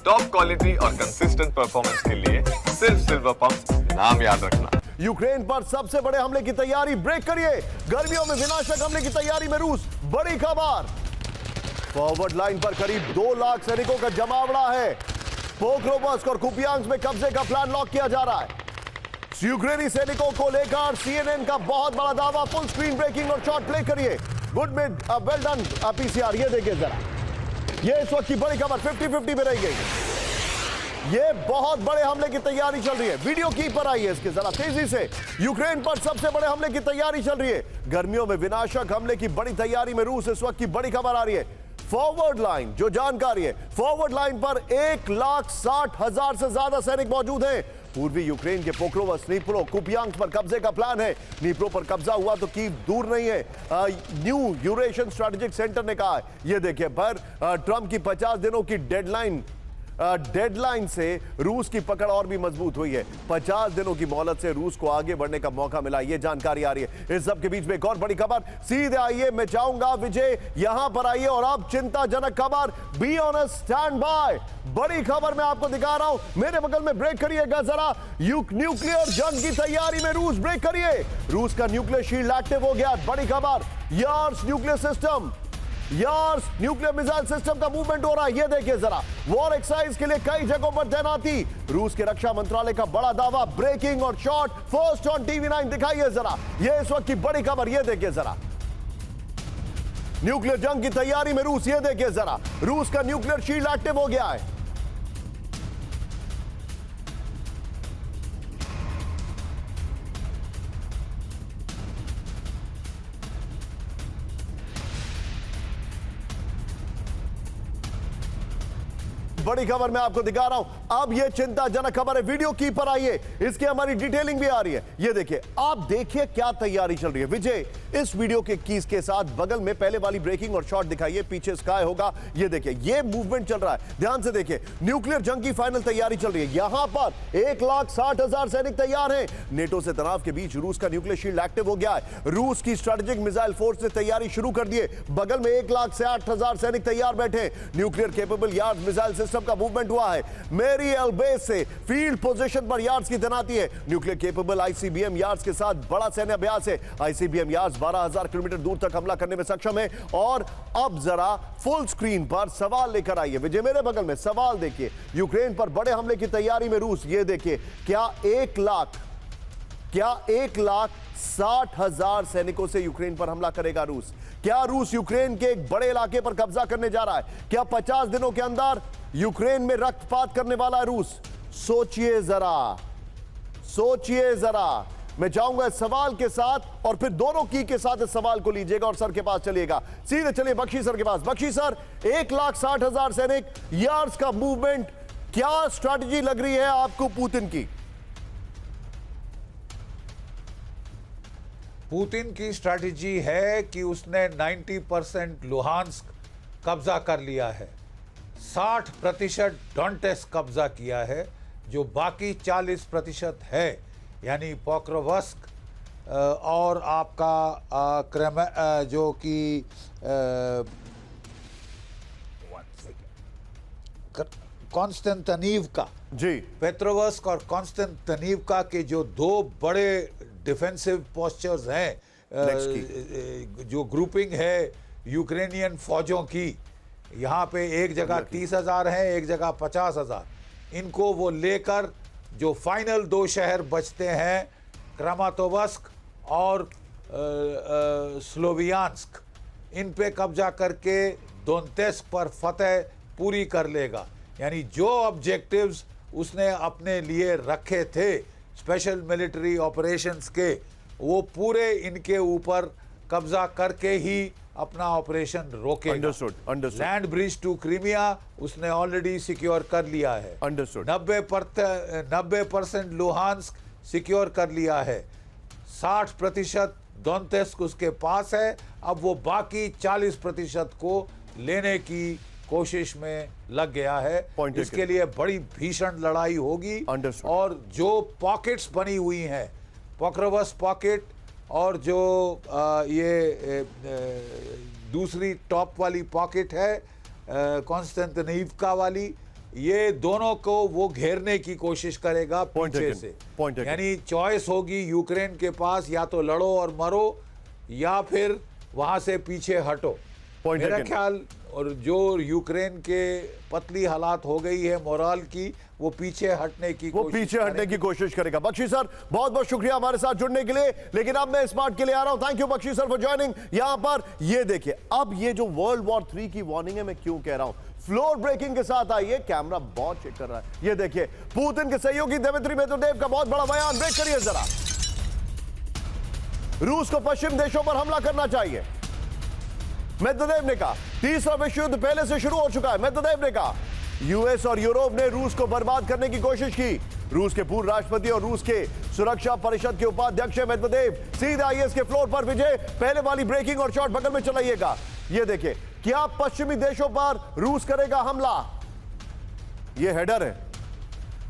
Top quality और consistent performance के लिए सिर्फ सिल्वर पंप नाम याद रखना। यूक्रेन पर सबसे बड़े हमले की तैयारी ब्रेक करिए। गर्मियों में विनाशक हमले की तैयारी में रूस। बड़ी खबर, फॉरवर्ड लाइन पर करीब 2 लाख सैनिकों का जमावड़ा है। पोक्रोवस्क और कुपियांस्क में कब्जे का प्लान लॉक किया जा रहा है। यूक्रेनी सैनिकों को लेकर सीएनएन का बहुत बड़ा दावा। फुल स्क्रीन ब्रेकिंग और शॉट प्ले करिए। Good mid well done PCR. ये देखिए जरा, ये इस वक्त की बड़ी खबर 50-50 में रह गई। ये बहुत बड़े हमले की तैयारी चल रही है। वीडियो की पर आई है इसके, जरा तेजी से। यूक्रेन पर सबसे बड़े हमले की तैयारी चल रही है। गर्मियों में विनाशक हमले की बड़ी तैयारी में रूस। इस वक्त की बड़ी खबर आ रही है। फॉरवर्ड लाइन, जो जानकारी है, फॉरवर्ड लाइन पर 1,60,000 से ज्यादा सैनिक मौजूद हैं। पूर्वी यूक्रेन के पोक्रोवस्क, नीप्रो, कुपियांस्क पर कब्जे का प्लान है। नीप्रो पर कब्जा हुआ तो कीव दूर नहीं है। न्यू यूरेशियन स्ट्रेटेजिक सेंटर ने कहा है। ये देखिए, पर ट्रंप की 50 दिनों की डेडलाइन से रूस की पकड़ और भी मजबूत हुई है। 50 दिनों की मोहलत से रूस को आगे बढ़ने का मौका मिला। यह जानकारी आ रही है। इस सब के बीच में एक और बड़ी खबर। सीधे आइए, मैं चाहूंगा विजय यहां पर आइए। और अब चिंताजनक खबर, be on a stand by. बड़ी खबर मैं आपको दिखा रहा हूं। मेरे बगल में ब्रेक करिएगा जरा। न्यूक्लियर जंग की तैयारी में रूस। ब्रेक करिए। रूस का न्यूक्लियर शील्ड एक्टिव हो गया। बड़ी खबर, Yars nuclear system, Yars nuclear missile system का मूवमेंट हो रहा है। ये देखिए जरा, वॉर एक्सरसाइज के लिए कई जगहों पर तैनाती। रूस के रक्षा मंत्रालय का बड़ा दावा। ब्रेकिंग और शॉट फर्स्ट ऑन टीवी9। दिखाइए जरा, ये इस वक्त की बड़ी खबर। ये देखिए जरा, न्यूक्लियर जंग की तैयारी में रूस। ये देखिए जरा, रूस का न्यूक्लियर शील्ड एक्टिव हो गया है। बड़ी खबर मैं आपको दिखा रहा हूं। अब यह चिंताजनक खबर है। वीडियो की पर आइए, इसकी हमारी डिटेलिंग भी आ रही है। ये देखिए, आप देखिए क्या तैयारी चल रही है। विजय, इस वीडियो के कीज के साथ बगल में पहले वाली ब्रेकिंग और शॉट दिखाइए। पीछे स्काई होगा। ये देखिए, ये मूवमेंट चल रहा है। ध्यान से देखिए, न्यूक्लियर जंग की फाइनल तैयारी चल रही है। यहां पर 1,60,000 सैनिक तैयार हैं। नेटो से तनाव के बीच रूस का न्यूक्लियर शील्ड एक्टिव हो गया है। रूस की स्ट्रेटेजिक मिसाइल फोर्स ने तैयारी शुरू कर दी है। बगल में 1,60,000 सैनिक तैयार बैठे। Nuclear capable yard missile system का मूवमेंट हुआ है। मेरी एल बेस से फील्ड पोजीशन पर यार्ड्स की तैनाती है। न्यूक्लियर केपेबल आईसीबीएम यार्ड्स के साथ बड़ा सैन्य अभ्यास है। आईसीबीएम यार्ड्स 12,000 किलोमीटर दूर तक हमला करने में सक्षम है। और अब जरा फुल स्क्रीन पर सवाल लेकर आइए। विजय, मेरे बगल में सवाल देखिए। यूक्रेन पर बड़े हमले की तैयारी में रूस। ये देखिए, क्या 1,60,000 सैनिकों से यूक्रेन पर हमला करेगा रूस? क्या रूस यूक्रेन के एक बड़े इलाके पर कब्जा करने जा रहा है? क्या 50 दिनों के अंदर यूक्रेन में रक्तपात करने वाला है रूस? सोचिए जरा, सोचिए जरा। मैं चाहूंगा इस सवाल के साथ और फिर दोनों की के साथ इस सवाल को लीजिएगा और सर के पास चलिएगा। सीधे चलिए बख्शी सर के पास। बख्शी सर, 1,60,000 सैनिक, यार्ड्स का मूवमेंट, क्या स्ट्रैटेजी लग रही है आपको पुतिन की? पुतिन की स्ट्रैटेजी है कि उसने 90% लुहांस्क कब्जा कर लिया है, 60% डोनेट्स्क कब्जा किया है, जो बाकी 40% है, यानी पोक्रोवस्क और आपका जो कि कॉन्स्टेंटिनोवका जी, पेट्रोवस्क और कॉन्स्टेंटिनोवका के जो 2 बड़े डिफेंसिव पोस्चर्स हैं, जो ग्रुपिंग है यूक्रेनियन फौजों की, यहाँ पे एक जगह 30,000 है, एक जगह 50,000। इनको वो लेकर जो फाइनल 2 शहर बचते हैं, क्रामातोवस्क और स्लोवियांस्क, इन पे कब्जा करके दोनेत्स्क पर फतेह पूरी कर लेगा। यानी जो ऑब्जेक्टिव्स उसने अपने लिए रखे थे स्पेशल मिलिट्री ऑपरेशंस के, वो पूरे इनके ऊपर कब्जा करके ही अपना ऑपरेशन रोकेगा। Understood, understood. Land bridge to Crimea उसने ऑलरेडी सिक्योर कर लिया है। अंडरस्टूड। 90% लुहांस्क सिक्योर कर लिया है। 60% दोनेत्स्क उसके पास है। अब वो बाकी 40% को लेने की कोशिश में लग गया है। इसके लिए बड़ी भीषण लड़ाई होगी। और जो पॉकेट्स बनी हुई हैं, पोक्रोवस्क पॉकेट और जो ये दूसरी टॉप वाली पॉकेट है कॉन्स्टेंटिनोवका वाली, ये दोनों को वो घेरने की कोशिश करेगा Point पीछे taken. से। Point taken. यानी चॉइस होगी यूक्रेन के पास, या तो लड़ो और मरो या फिर वहां से पीछे हटो। Point मेरा taken. ख्याल, और जो यूक्रेन के पतली हालात हो गई है मोराल की, वो पीछे हटने की वो कोशिश पीछे हटने करेंगे। की कोशिश करेगा। बख्शी सर बहुत बहुत शुक्रिया हमारे साथ जुड़ने के लिए, लेकिन अब मैं स्मार्ट के लिए आ रहा हूं। Thank you Bakshi sir for joining. यहां पर ये देखिए, अब ये जो वर्ल्ड वॉर 3 की वार्निंग है, मैं क्यों कह रहा हूं, फ्लोर ब्रेकिंग के साथ आइए। कैमरा बहुत चेक कर रहा है, ये देखिए पुतिन के सहयोगी दिमित्री मेदवेदेव का बहुत बड़ा बयान। ब्रेक करिए जरा। रूस को पश्चिम देशों पर हमला करना चाहिए, मेदवेदेव ने कहा। तीसरा विश्व युद्ध पहले से शुरू हो चुका है, मेदवेदेव ने कहा। यूएस और यूरोप ने रूस को बर्बाद करने की कोशिश की। रूस के पूर्व राष्ट्रपति और रूस के सुरक्षा परिषद के उपाध्यक्ष मेदवेदेव सीधे आईएस के फ्लोर पर विजय। पहले वाली ब्रेकिंग और शॉट बगल में चलाइएगा। ये देखिए, क्या पश्चिमी देशों पर रूस करेगा हमला, ये हेडर है।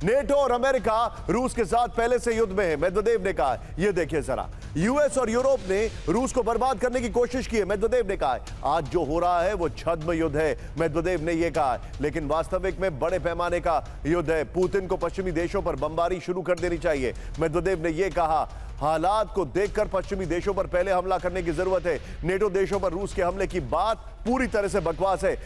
नेटो और अमेरिका रूस के साथ पहले से युद्ध में है, मेदवेदेव ने कहा। यह देखिए जरा, यूएस और यूरोप ने रूस को बर्बाद करने की कोशिश की है, मेदवेदेव ने कहा। आज जो हो रहा है वो छद्म युद्ध है, मेदवेदेव ने यह कहा। लेकिन वास्तविक में बड़े पैमाने का युद्ध है। पुतिन को पश्चिमी देशों पर बमबारी शुरू कर देनी चाहिए, मेदवेदेव ने यह कहा। हालात को देखकर पश्चिमी देशों पर पहले हमला करने की जरूरत है। नेटो देशों पर रूस के हमले की बात पूरी तरह से बकवास है,